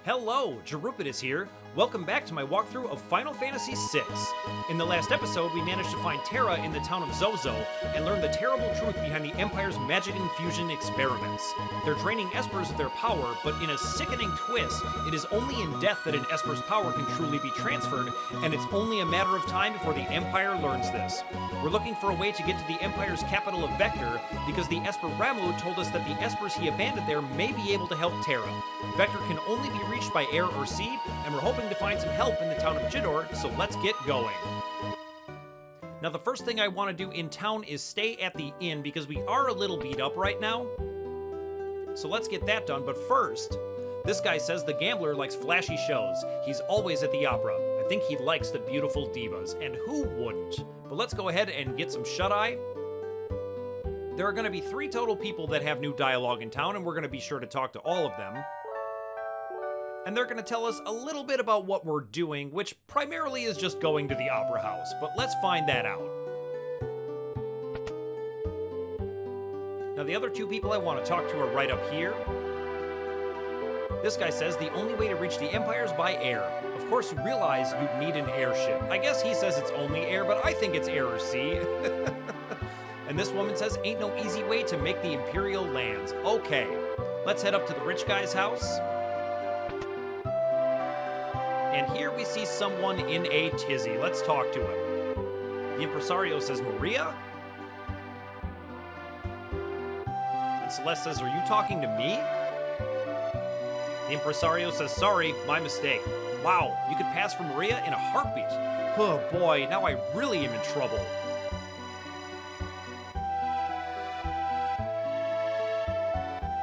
Hello, jrpg here. Welcome back to my walkthrough of Final Fantasy VI. In the last episode, we managed to find Terra in the town of Zozo and learn the terrible truth behind the Empire's magic infusion experiments. They're draining Espers of their power, but in a sickening twist, it is only in death that an Esper's power can truly be transferred, and it's only a matter of time before the Empire learns this. We're looking for a way to get to the Empire's capital of Vector, because the Esper Ramu told us that the Espers he abandoned there may be able to help Terra. Vector can only be reached by air or sea, and we're hoping to find some help in the town of Jidoor, so let's get going. Now the first thing I want to do in town is stay at the inn because we are a little beat up right now. So let's get that done, but first, this guy says the gambler likes flashy shows. He's always at the opera. I think he likes the beautiful divas, and who wouldn't? But let's go ahead and get some shut-eye. There are going to be 3 total people that have new dialogue in town, and we're going to be sure to talk to all of them. And they're going to tell us a little bit about what we're doing, which primarily is just going to the opera house, but let's find that out. Now the other 2 people I want to talk to are right up here. This guy says the only way to reach the Empire is by air. Of course you realize you'd need an airship. I guess he says it's only air, but I think it's air or sea. And this woman says ain't no easy way to make the Imperial lands. Okay, let's head up to the rich guy's house. And here we see someone in a tizzy. Let's talk to him. The impresario says, Maria? And Celes says, are you talking to me? The impresario says, sorry, my mistake. Wow, you could pass for Maria in a heartbeat. Oh boy, now I really am in trouble.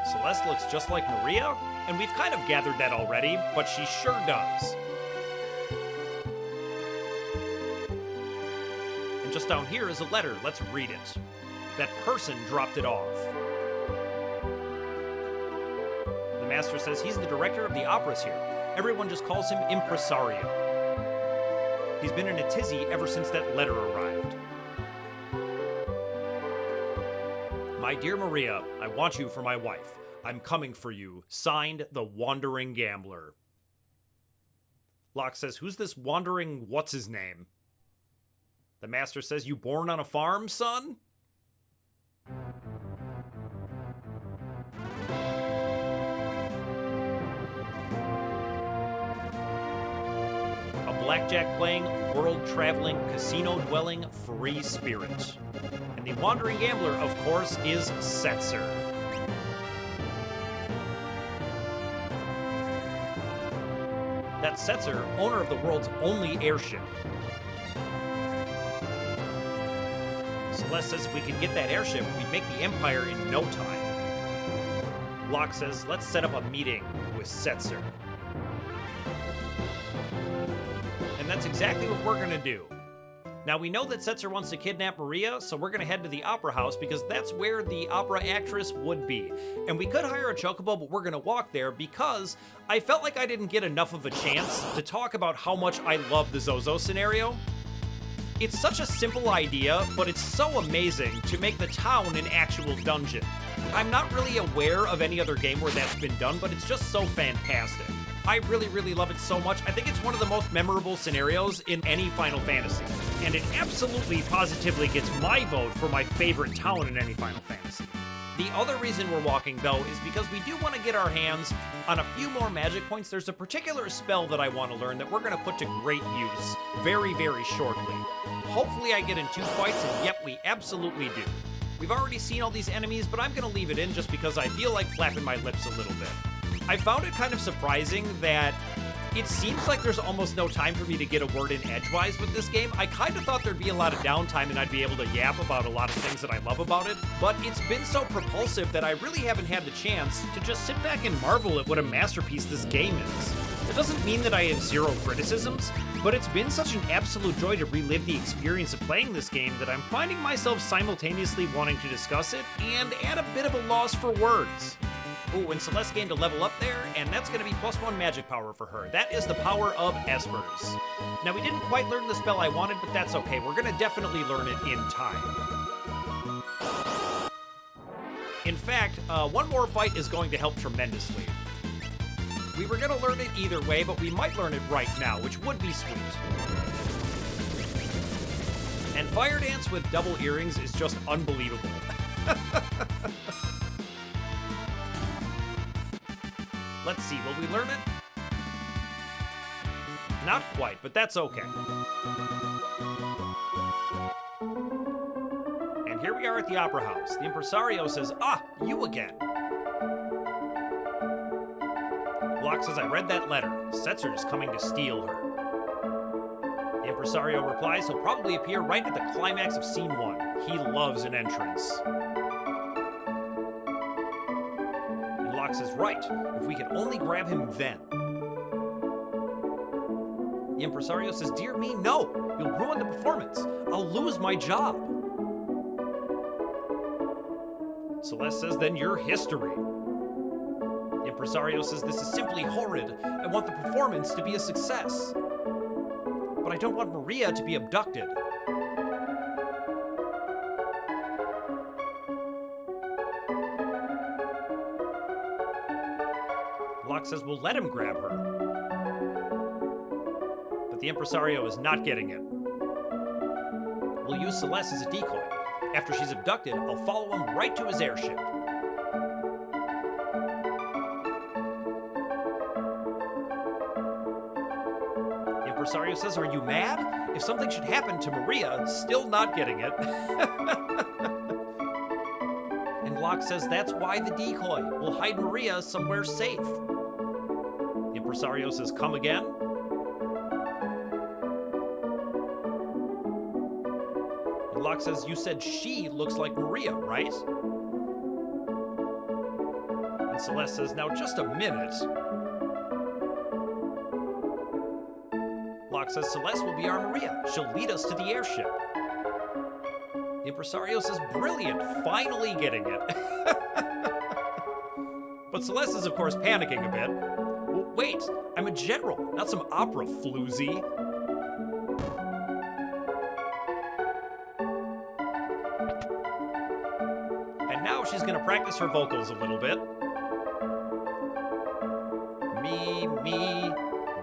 Celes looks just like Maria, and we've kind of gathered that already, but she sure does. Just down here is a letter. Let's read it. That person dropped it off. The master says he's the director of the operas here. Everyone just calls him impresario. He's been in a tizzy ever since that letter arrived. My dear Maria, I want you for my wife. I'm coming for you. Signed, the Wandering Gambler. Locke says, who's this wandering what's-his-name? The master says, you born on a farm, son? A blackjack-playing, world-traveling, casino-dwelling, free spirit. And the wandering gambler, of course, is Setzer. That's Setzer, owner of the world's only airship. Celes says if we could get that airship, we'd make the Empire in no time. Locke says, let's set up a meeting with Setzer. And that's exactly what we're gonna do. Now we know that Setzer wants to kidnap Maria, so we're gonna head to the opera house because that's where the opera actress would be. And we could hire a chocobo, but we're gonna walk there because I felt like I didn't get enough of a chance to talk about how much I love the Zozo scenario. It's such a simple idea, but it's so amazing to make the town an actual dungeon. I'm not really aware of any other game where that's been done, but it's just so fantastic. I really, really love it so much. I think it's one of the most memorable scenarios in any Final Fantasy. And it absolutely, positively gets my vote for my favorite town in any Final Fantasy. The other reason we're walking, though, is because we do want to get our hands on a few more magic points. There's a particular spell that I want to learn that we're going to put to great use very, very shortly. Hopefully I get in 2 fights, and yep, we absolutely do. We've already seen all these enemies, but I'm going to leave it in just because I feel like flapping my lips a little bit. I found it kind of surprising that it seems like there's almost no time for me to get a word in edgewise with this game. I kind of thought there'd be a lot of downtime and I'd be able to yap about a lot of things that I love about it, but it's been so propulsive that I really haven't had the chance to just sit back and marvel at what a masterpiece this game is. It doesn't mean that I have 0 criticisms, but it's been such an absolute joy to relive the experience of playing this game that I'm finding myself simultaneously wanting to discuss it and at a bit of a loss for words. Ooh, and Celes gained a level up there, and that's going to be +1 magic power for her. That is the power of Espers. Now, we didn't quite learn the spell I wanted, but that's okay. We're going to definitely learn it in time. In fact, one more fight is going to help tremendously. We were gonna learn it either way, but we might learn it right now, which would be sweet. And Fire Dance with double earrings is just unbelievable. Let's see, will we learn it? Not quite, but that's okay. And here we are at the Opera House. The impresario says, "Ah, you again." Locke says, "I read that letter. Setzer is coming to steal her." The impresario replies, "He'll probably appear right at the climax of scene 1. He loves an entrance." And Locke says, "Right, if we could only grab him then." The impresario says, "Dear me, no. You'll ruin the performance. I'll lose my job." Celes says, "Then you're history." The impresario says, "This is simply horrid. I want the performance to be a success. But I don't want Maria to be abducted." Locke says, "We'll let him grab her." But the impresario is not getting it. "We'll use Celes as a decoy. After she's abducted, I'll follow him right to his airship." The impresario says, "Are you mad? If something should happen to Maria," still not getting it. And Locke says, "That's why the decoy. We'll hide Maria somewhere safe." The impresario says, "Come again?" And Locke says, "You said she looks like Maria, right?" And Celes says, "Now just a minute." Locke says, "Celes will be our Maria. She'll lead us to the airship." The impresario says, "Brilliant, finally getting it." But Celes is, of course, panicking a bit. "Wait, I'm a general, not some opera floozy." And now she's gonna practice her vocals a little bit. "Mi, mi,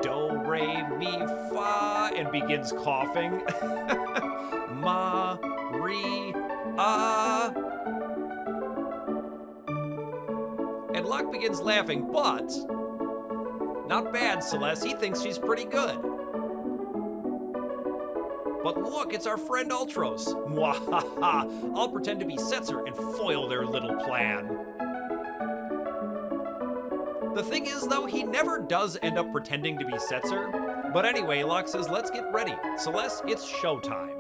do, re, mi, fa," and begins coughing. "Ma, re, ah." And Locke begins laughing, but not bad, Celes. He thinks she's pretty good. "But look, it's our friend Ultros." Mwahaha! "I'll pretend to be Setzer and foil their little plan." The thing is, though, he never does end up pretending to be Setzer. But anyway, Locke says, "Let's get ready. Celes, it's showtime."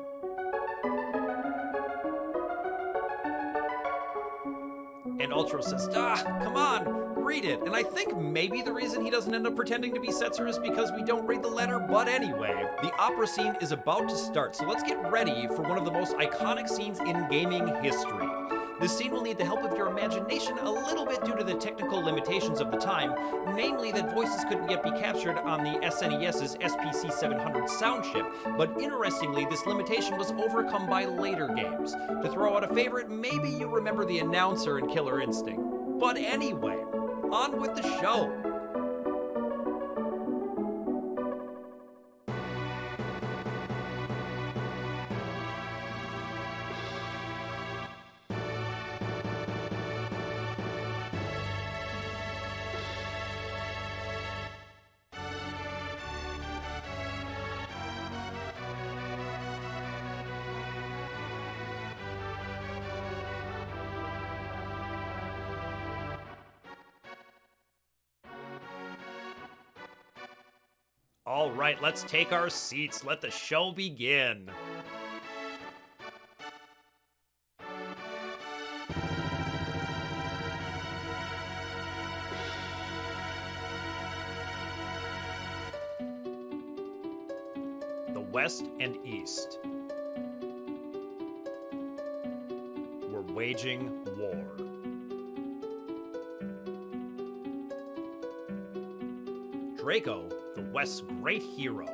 And Ultros says, "Come on, read it." And I think maybe the reason he doesn't end up pretending to be Setzer is because we don't read the letter. But anyway, the opera scene is about to start, so let's get ready for one of the most iconic scenes in gaming history. This scene will need the help of your imagination a little bit due to the technical limitations of the time, namely that voices couldn't yet be captured on the SNES's SPC-700 sound chip, but interestingly, this limitation was overcome by later games. To throw out a favorite, maybe you remember the announcer in Killer Instinct. But anyway, on with the show. All right, let's take our seats. Let the show begin. The West and East were waging war. Draco, the West's great hero,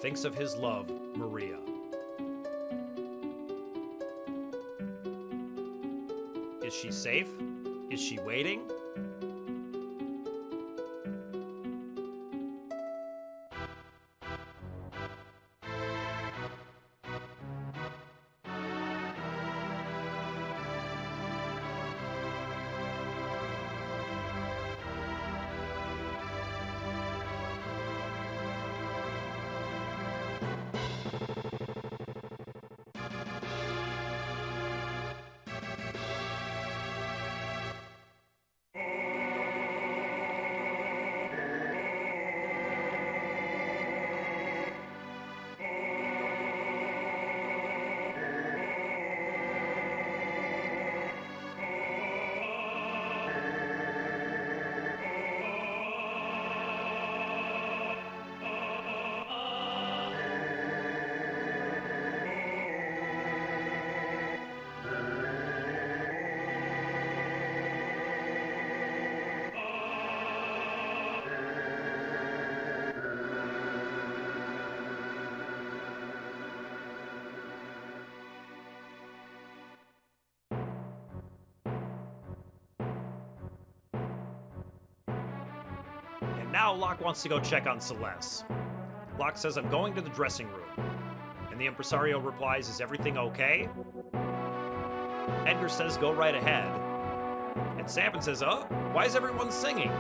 thinks of his love, Maria. Is she safe? Is she waiting? Now Locke wants to go check on Celes. Locke says, I'm going to the dressing room. And the impresario replies, is everything okay? Edgar says, go right ahead. And Sabin says, oh, why is everyone singing?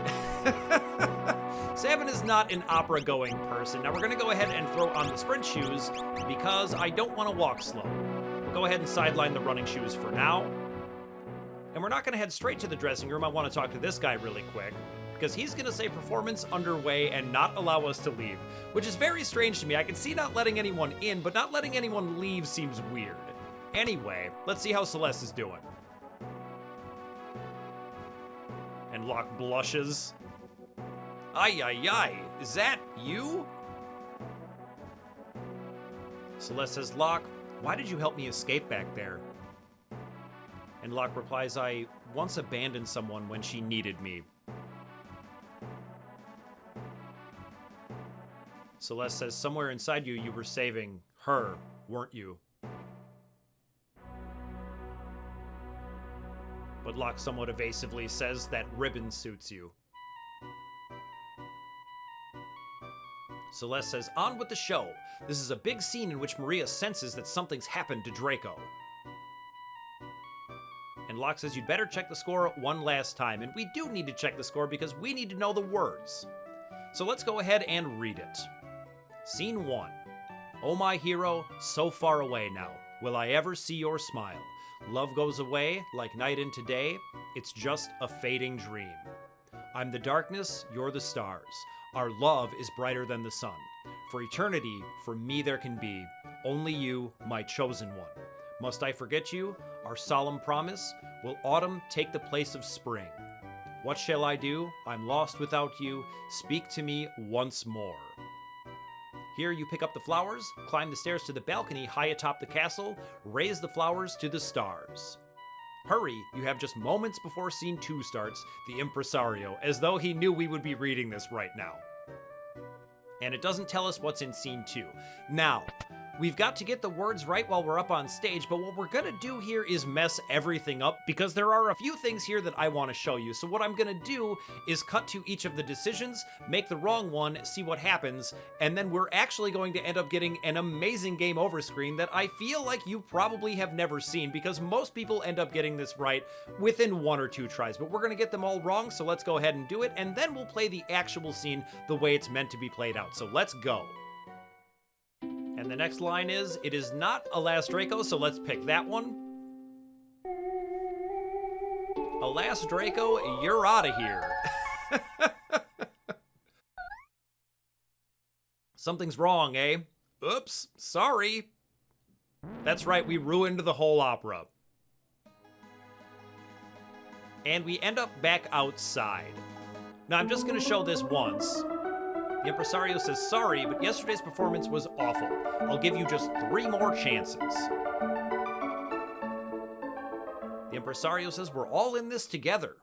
Sabin is not an opera-going person. Now we're going to go ahead and throw on the sprint shoes because I don't want to walk slow. We'll go ahead and sideline the running shoes for now. And we're not going to head straight to the dressing room. I want to talk to this guy really quick, because he's going to say performance underway and not allow us to leave, which is very strange to me. I can see not letting anyone in, but not letting anyone leave seems weird. Anyway, let's see how Celes is doing. And Locke blushes. Ay, ay, ay, is that you? Celes says, Locke, why did you help me escape back there? And Locke replies, I once abandoned someone when she needed me. Celes says, somewhere inside you were saving her, weren't you? But Locke somewhat evasively says that ribbon suits you. Celes says, on with the show. This is a big scene in which Maria senses that something's happened to Draco. And Locke says, you'd better check the score one last time. And we do need to check the score because we need to know the words. So let's go ahead and read it. Scene 1. Oh my hero, so far away now. Will I ever see your smile? Love goes away like night into day. It's just a fading dream. I'm the darkness, you're the stars. Our love is brighter than the sun. For eternity, for me there can be only you, my chosen one. Must I forget you? Our solemn promise? Will autumn take the place of spring? What shall I do? I'm lost without you. Speak to me once more. Here you pick up the flowers, climb the stairs to the balcony high atop the castle, raise the flowers to the stars. Hurry, you have just moments before scene 2 starts, the impresario, as though he knew we would be reading this right now. And it doesn't tell us what's in scene 2. Now, we've got to get the words right while we're up on stage, but what we're gonna do here is mess everything up because there are a few things here that I want to show you. So what I'm gonna do is cut to each of the decisions, make the wrong one, see what happens, and then we're actually going to end up getting an amazing game over screen that I feel like you probably have never seen because most people end up getting this right within 1 or 2 tries, but we're gonna get them all wrong, so let's go ahead and do it, and then we'll play the actual scene the way it's meant to be played out. So let's go. And the next line is, it is not Alas Draco, so let's pick that one. Alas Draco, you're out of here. Something's wrong, eh? Oops, sorry. That's right, we ruined the whole opera. And we end up back outside. Now, I'm just gonna show this once. The impresario says, sorry, but yesterday's performance was awful. I'll give you just 3 more chances. The impresario says, we're all in this together.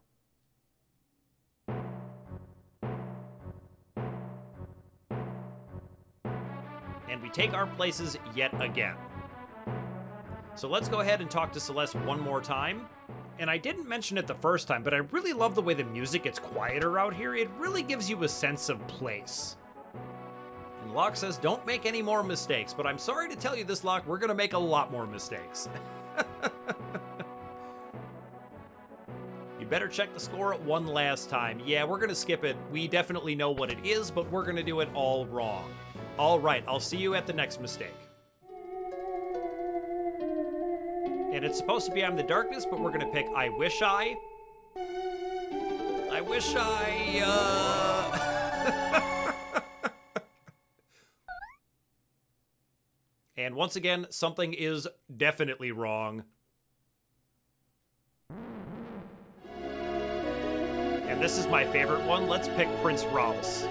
And we take our places yet again. So let's go ahead and talk to Celes one more time. And I didn't mention it the first time, but I really love the way the music gets quieter out here. It really gives you a sense of place. And Locke says, don't make any more mistakes, but I'm sorry to tell you this, Locke, we're gonna make a lot more mistakes. You better check the score one last time. Yeah, we're gonna skip it. We definitely know what it is, but we're gonna do it all wrong. All right, I'll see you at the next mistake. And it's supposed to be I'm the Darkness, but we're gonna pick I wish I wish And once again, something is definitely wrong. And this is my favorite one. Let's pick Prince Ralls.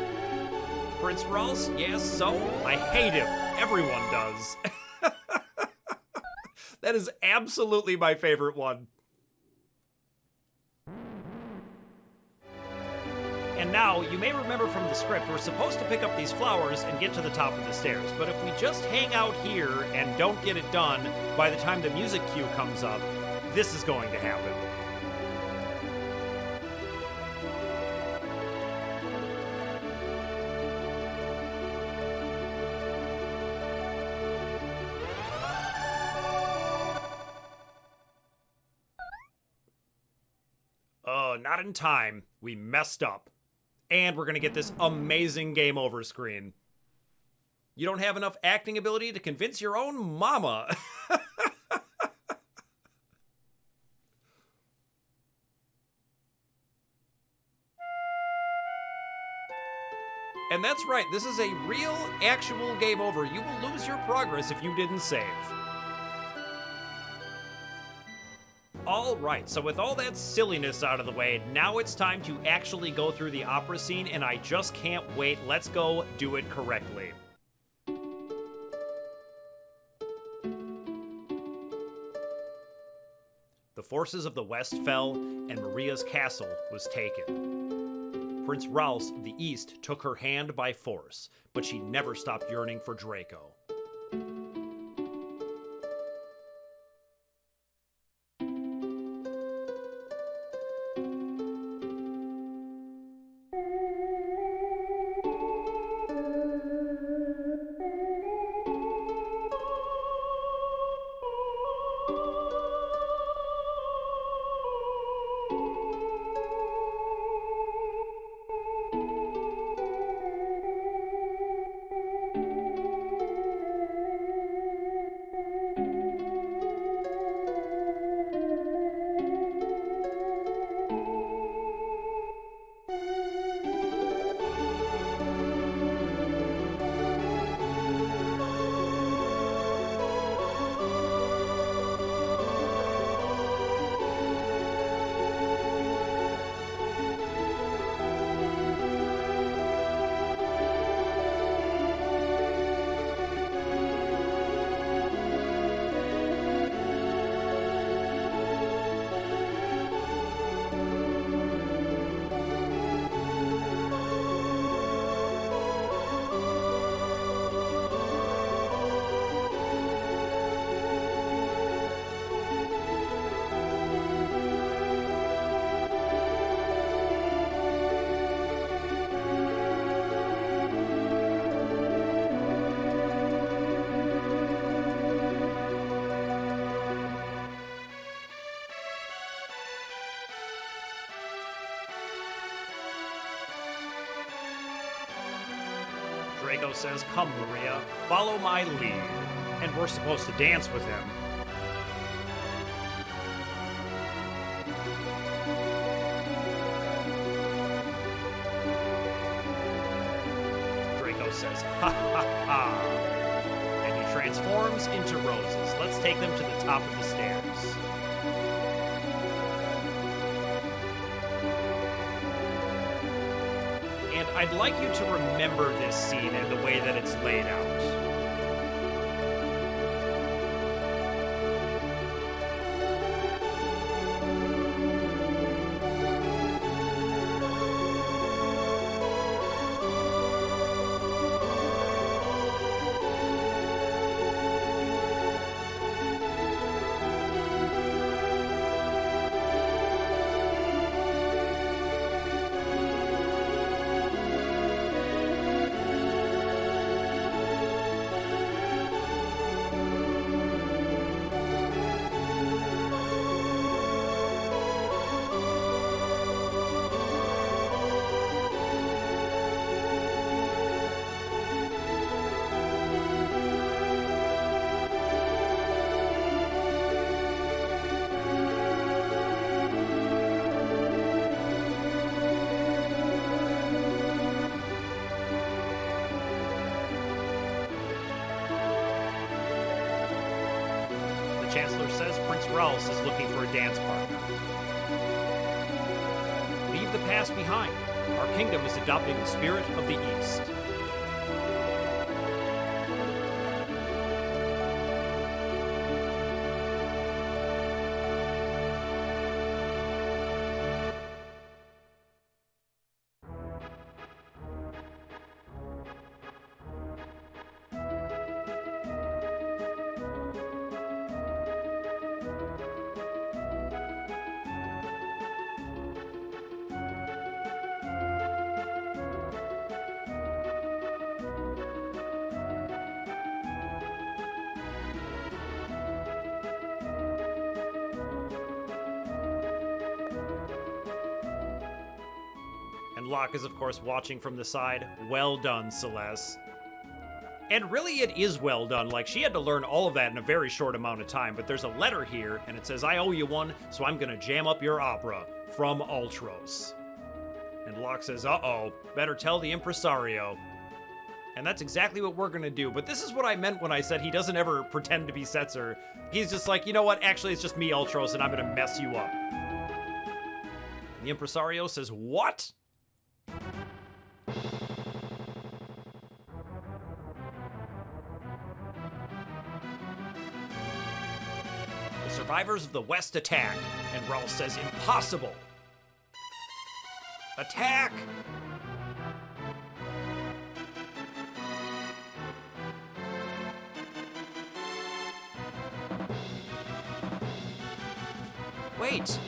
Prince Ralls? Yes, so? I hate him. Everyone does. That is absolutely my favorite one. And now, you may remember from the script, we're supposed to pick up these flowers and get to the top of the stairs. But if we just hang out here and don't get it done, by the time the music cue comes up, this is going to happen. Not in time. We messed up. And we're gonna get this amazing game over screen. You don't have enough acting ability to convince your own mama. And that's right, this is a real, actual game over. You will lose your progress if you didn't save. All right, so with all that silliness out of the way, now it's time to actually go through the opera scene, and I just can't wait. Let's go do it correctly. The forces of the West fell, and Maria's castle was taken. Prince Ralls of the East took her hand by force, but she never stopped yearning for Draco. Draco says, "Come, Maria, follow my lead." And we're supposed to dance with him. Draco says, "Ha ha ha." And he transforms into roses. Let's take them to the top of the stairs. And I'd like you to remember this scene and the way that it's laid out. Chancellor says Prince Raus is looking for a dance partner. Leave the past behind. Our kingdom is adopting the spirit of the East. And Locke is, of course, watching from the side. Well done, Celes. And really, it is well done. Like, she had to learn all of that in a very short amount of time, but there's a letter here, and it says, I owe you one, so I'm gonna jam up your opera. From Ultros. And Locke says, uh-oh, better tell the impresario. And that's exactly what we're gonna do. But this is what I meant when I said he doesn't ever pretend to be Setzer. He's just like, you know what, actually, it's just me, Ultros, and I'm gonna mess you up. And the impresario says, what? The survivors of the West attack, and Raus says, impossible. Attack! Wait!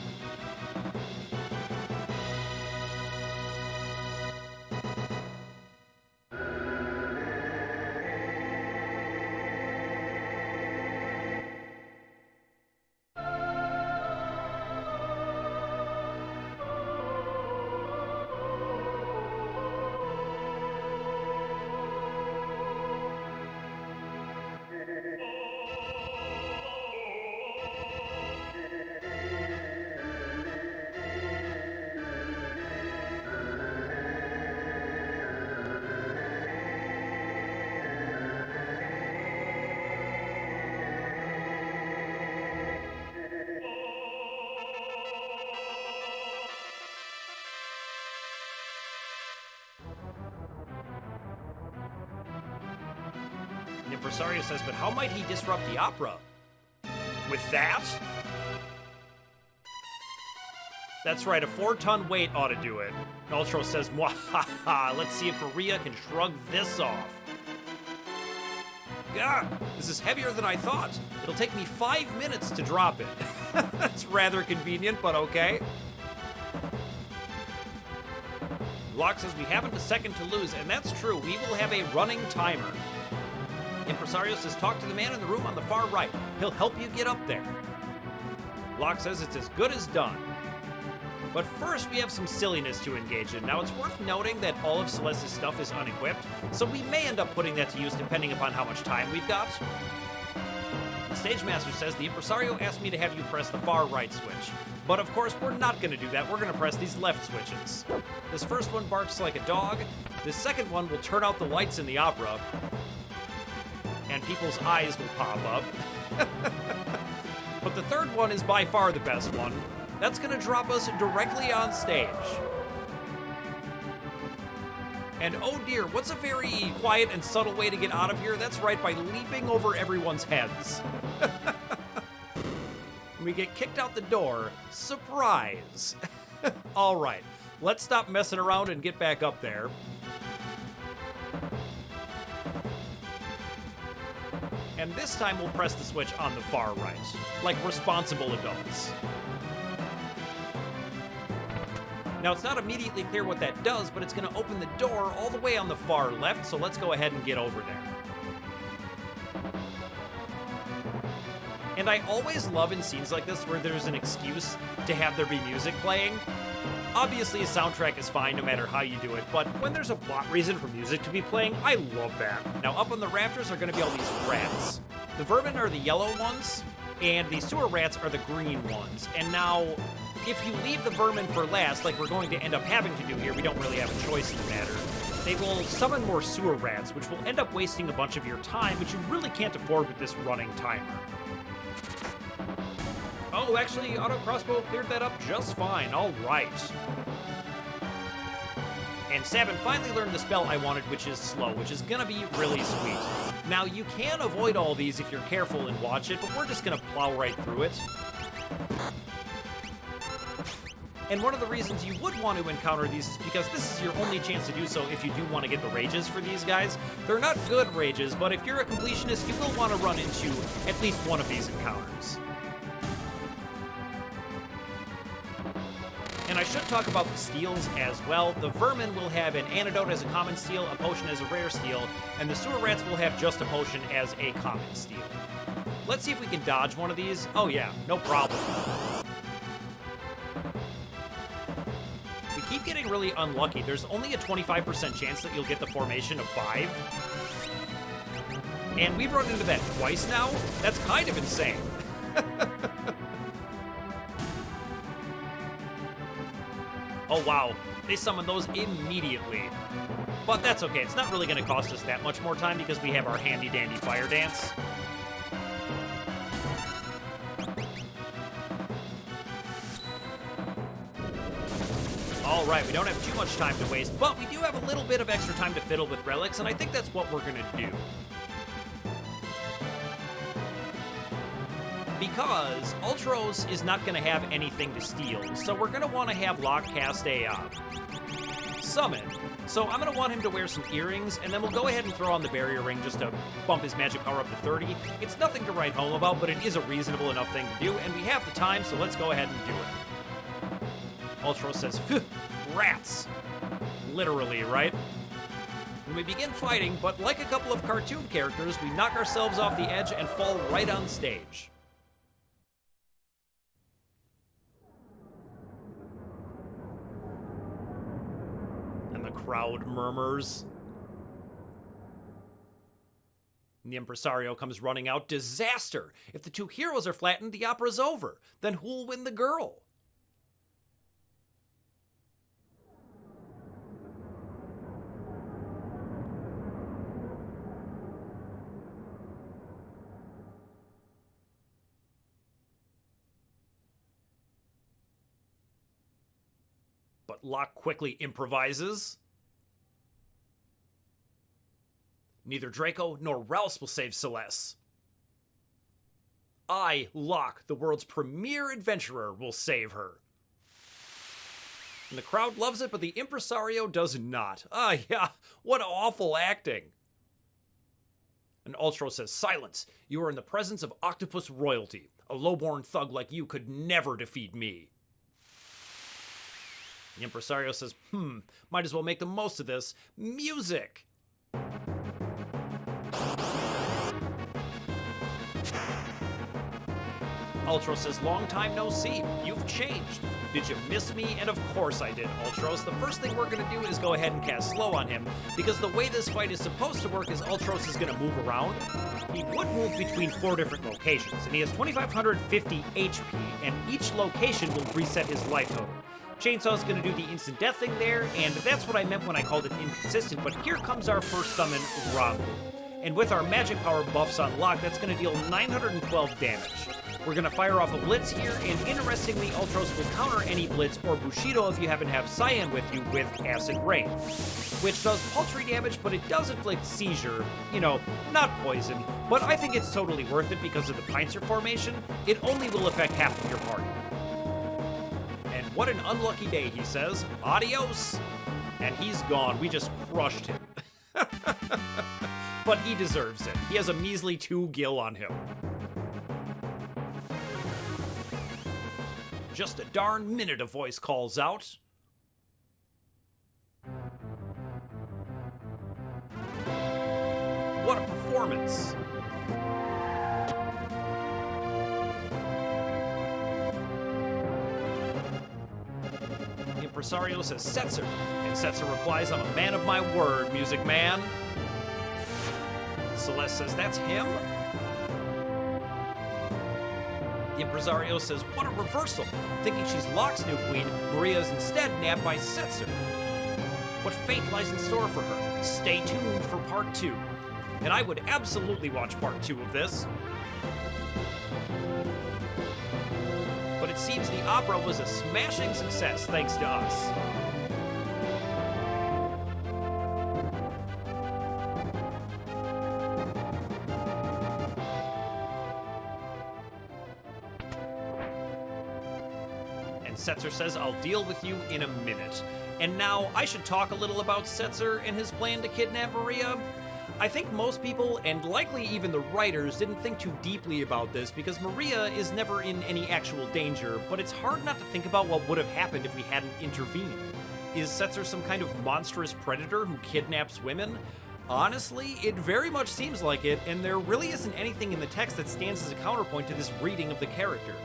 The impresario says, but how might he disrupt the opera? With that? That's right, a 4-ton weight ought to do it. And Ultros says, mwahaha, let's see if Maria can shrug this off. Gah, this is heavier than I thought. It'll take me 5 minutes to drop it. That's rather convenient, but okay. Locke says we haven't a second to lose, and that's true. We will have a running timer. Impresario says, talk to the man in the room on the far right. He'll help you get up there. Locke says it's as good as done. But first, we have some silliness to engage in. Now, it's worth noting that all of Celeste's stuff is unequipped, so we may end up putting that to use depending upon how much time we've got. The Stage Master says, the Impresario asked me to have you press the far right switch. But of course, we're not going to do that. We're going to press these left switches. This first one barks like a dog. This second one will turn out the lights in the opera. And people's eyes will pop up. But the third one is by far the best one. That's gonna drop us directly on stage. And oh dear, what's a very quiet and subtle way to get out of here? That's right, by leaping over everyone's heads. We get kicked out the door. Surprise! All right, let's stop messing around and get back up there. And this time we'll press the switch on the far right, like responsible adults. Now, it's not immediately clear what that does, but it's going to open the door all the way on the far left, so let's go ahead and get over there. And I always love in scenes like this where there's an excuse to have there be music playing. Obviously, a soundtrack is fine no matter how you do it, but when there's a plot reason for music to be playing, I love that. Now, up on the rafters are going to be all these rats. The vermin are the yellow ones, and the sewer rats are the green ones. And now, if you leave the vermin for last, like we're going to end up having to do here, we don't really have a choice in the matter, they will summon more sewer rats, which will end up wasting a bunch of your time, which you really can't afford with this running timer. Oh, actually, auto crossbow cleared that up just fine. All right. And Sabin finally learned the spell I wanted, which is slow, which is gonna be really sweet. Now, you can avoid all these if you're careful and watch it, but we're just gonna plow right through it. And one of the reasons you would want to encounter these is because this is your only chance to do so if you do want to get the rages for these guys. They're not good rages, but if you're a completionist, you will want to run into at least one of these encounters. And I should talk about the steals as well. The vermin will have an antidote as a common steal, a potion as a rare steal, and the sewer rats will have just a potion as a common steal. Let's see if we can dodge one of these. Oh yeah, no problem. We keep getting really unlucky. There's only a 25% chance that you'll get the formation of 5. And we've run into that twice now? That's kind of insane. Oh wow, they summon those immediately. But that's okay, it's not really gonna cost us that much more time because we have our handy dandy fire dance. All right, we don't have too much time to waste, but we do have a little bit of extra time to fiddle with relics, and I think that's what we're gonna do. Because Ultros is not going to have anything to steal, so we're going to want to have Locke cast a summon. So I'm going to want him to wear some earrings, and then we'll go ahead and throw on the barrier ring just to bump his magic power up to 30. It's nothing to write home about, but it is a reasonable enough thing to do, and we have the time, so let's go ahead and do it. Ultros says, rats. Literally, right? And we begin fighting, but like a couple of cartoon characters, we knock ourselves off the edge and fall right on stage. The crowd murmurs. And the impresario comes running out. Disaster! If the two heroes are flattened, the opera's over. Then who'll win the girl? But Locke quickly improvises. Neither Draco nor Rouse will save Celes. I, Locke, the world's premier adventurer, will save her. And the crowd loves it, but the impresario does not. Ah, yeah, what awful acting. And Ultros says, silence. You are in the presence of octopus royalty. A lowborn thug like you could never defeat me. The impresario says, might as well make the most of this. Music! Ultros says, long time no see. You've changed. Did you miss me? And of course I did, Ultros. The first thing we're going to do is go ahead and cast slow on him, because the way this fight is supposed to work is Ultros is going to move around. He would move between 4 different locations, and he has 2,550 HP, and each location will reset his life total. Chainsaw's going to do the instant death thing there, and that's what I meant when I called it inconsistent, but here comes our first summon, Ramu. And with our magic power buffs on Locke, that's going to deal 912 damage. We're going to fire off a Blitz here, and interestingly, Ultros will counter any Blitz or Bushido if you happen to have Cyan with you with Acid Rain, which does paltry damage, but it does inflict seizure, you know, not poison, but I think it's totally worth it because of the Pincer formation. It only will affect half of your party. And what an unlucky day, he says. Adios! And he's gone. We just crushed him. But he deserves it. He has a measly 2 gil on him. Just a darn minute, a voice calls out. What a performance! The impresario says Setzer, and Setzer replies, I'm a man of my word, music man. Celes says, that's him? The impresario says, what a reversal. Thinking she's Locke's new queen, Maria is instead nabbed by Setzer. What fate lies in store for her? Stay tuned for part 2. And I would absolutely watch part 2 of this. it seems the opera was a smashing success thanks to us. And Setzer says, I'll deal with you in a minute. And now I should talk a little about Setzer and his plan to kidnap Maria. I think most people, and likely even the writers, didn't think too deeply about this because Maria is never in any actual danger, but it's hard not to think about what would have happened if we hadn't intervened. Is Setzer some kind of monstrous predator who kidnaps women? Honestly, it very much seems like it, and there really isn't anything in the text that stands as a counterpoint to this reading of the character.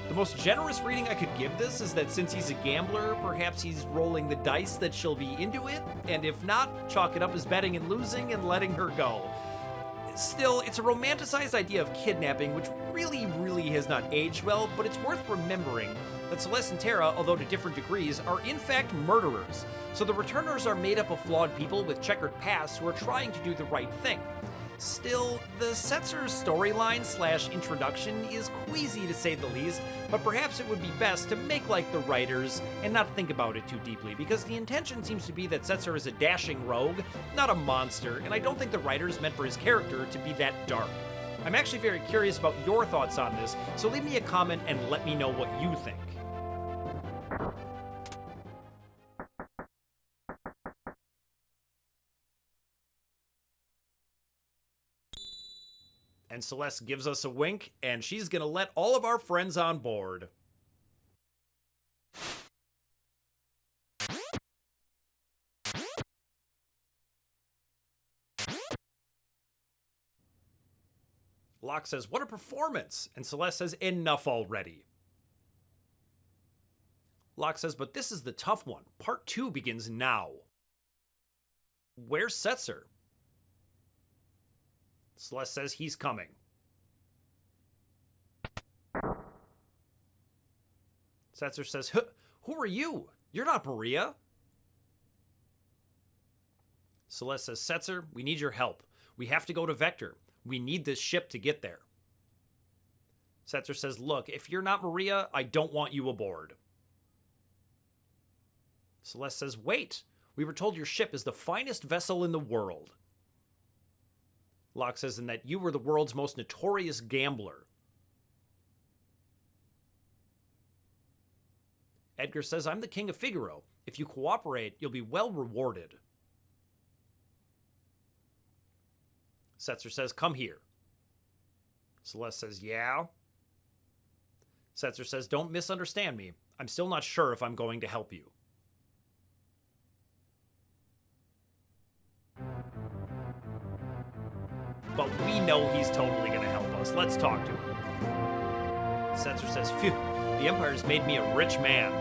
The most generous reading I could give this is that since he's a gambler, perhaps he's rolling the dice that she'll be into it, and if not, chalk it up as betting and losing and letting her go. Still, it's a romanticized idea of kidnapping, which really has not aged well, but it's worth remembering that Celes and Terra, although to different degrees, are in fact murderers. So the returners are made up of flawed people with checkered pasts who are trying to do the right thing. Still, the Setzer storyline / introduction is queasy to say the least, but perhaps it would be best to make like the writers and not think about it too deeply, because the intention seems to be that Setzer is a dashing rogue, not a monster, and I don't think the writers meant for his character to be that dark. I'm actually very curious about your thoughts on this, so leave me a comment and let me know what you think. And Celes gives us a wink, and she's gonna let all of our friends on board. Locke says, what a performance! And Celes says, enough already. Locke says, but this is the tough one. Part 2 begins now. Where's Setzer? Celes says he's coming. Setzer says, who are you? You're not Maria. Celes says, Setzer, we need your help. We have to go to Vector. We need this ship to get there. Setzer says, look, if you're not Maria, I don't want you aboard. Celes says, wait. We were told your ship is the finest vessel in the world. Locke says, and that you were the world's most notorious gambler. Edgar says, I'm the king of Figaro. If you cooperate, you'll be well rewarded. Setzer says, come here. Celes says, yeah. Setzer says, don't misunderstand me. I'm still not sure if I'm going to help you. But we know he's totally going to help us. Let's talk to him. Setzer says, phew, the Empire's made me a rich man.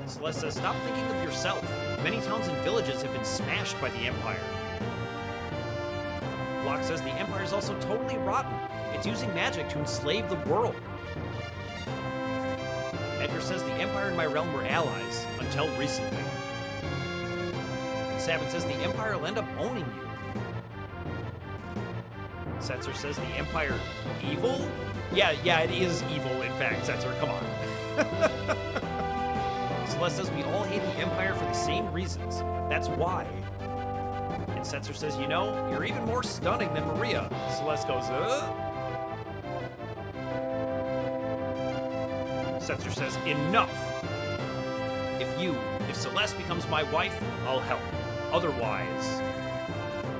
Celes says, stop thinking of yourself. Many towns and villages have been smashed by the Empire. Locke says, the Empire's also totally rotten. It's using magic to enslave the world. Edgar says, the Empire and my realm were allies, until recently. Sabin says the Empire will end up owning you. Setzer says the Empire evil? Yeah, it is evil, in fact, Setzer, come on. Celes says we all hate the Empire for the same reasons. That's why. And Setzer says, you know, you're even more stunning than Maria. Celes goes, Setzer says, enough. If Celes becomes my wife, I'll help. Otherwise.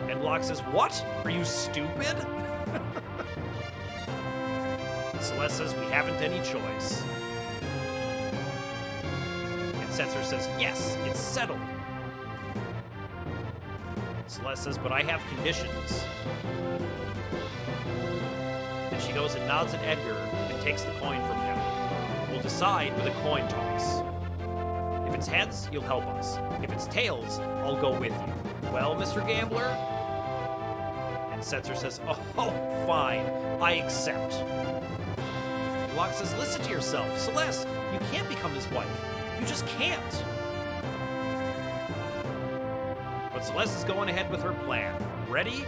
And Locke says, what? Are you stupid? Celes says, we haven't any choice. And Setzer says, yes, it's settled. Celes says, but I have conditions. And she goes and nods at Edgar and takes the coin from him. We'll decide with a coin toss. If it's heads, you'll help us. If it's tails, I'll go with you. Well, Mr. Gambler? And Setzer says, oh, fine, I accept. Locke says, listen to yourself. Celes, you can't become his wife. You just can't. But Celes is going ahead with her plan. Ready?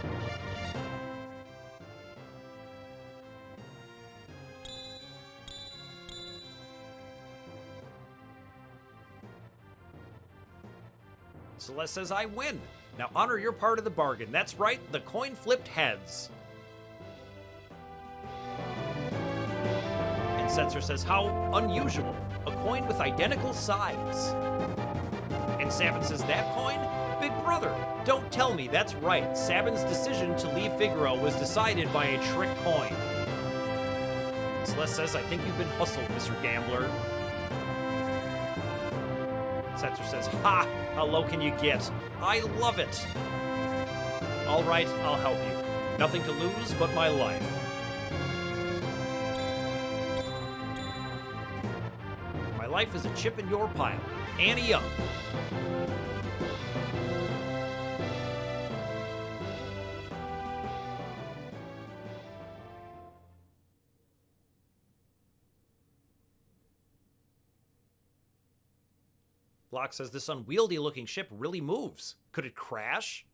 Celes says, I win. Now honor your part of the bargain. That's right, the coin flipped heads. And Setzer says, how unusual. A coin with identical sides. And Sabin says, that coin? Big brother, don't tell me that's right. Sabin's decision to leave Figaro was decided by a trick coin. Celes says, I think you've been hustled, Mr. Gambler. Setzer says, ha! How low can you get? I love it! All right, I'll help you. Nothing to lose but my life. My life is a chip in your pile. Ante up! Locke says this unwieldy-looking ship really moves. Could it crash?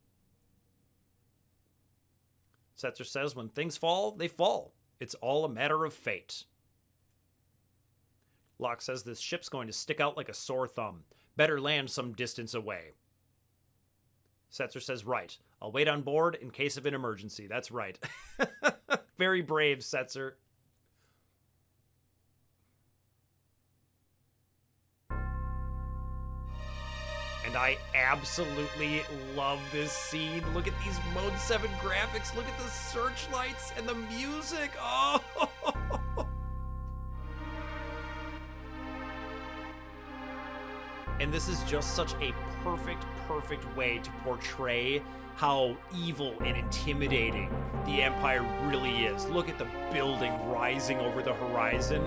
Setzer says when things fall, they fall. It's all a matter of fate. Locke says this ship's going to stick out like a sore thumb. Better land some distance away. Setzer says, right. I'll wait on board in case of an emergency. That's right. Very brave, Setzer. And I absolutely love this scene. Look at these Mode 7 graphics. Look at the searchlights and the music. Oh! And this is just such a perfect way to portray how evil and intimidating the Empire really is. Look at the building rising over the horizon.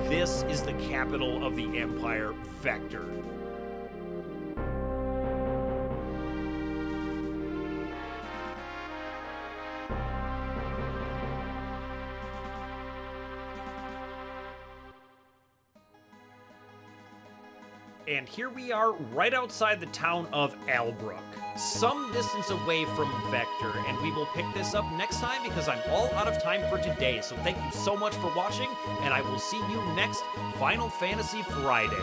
This is the capital of the Empire, Vector. And here we are right outside the town of Albrook, some distance away from Vector, and we will pick this up next time because I'm all out of time for today. So thank you so much for watching, and I will see you next Final Fantasy Friday.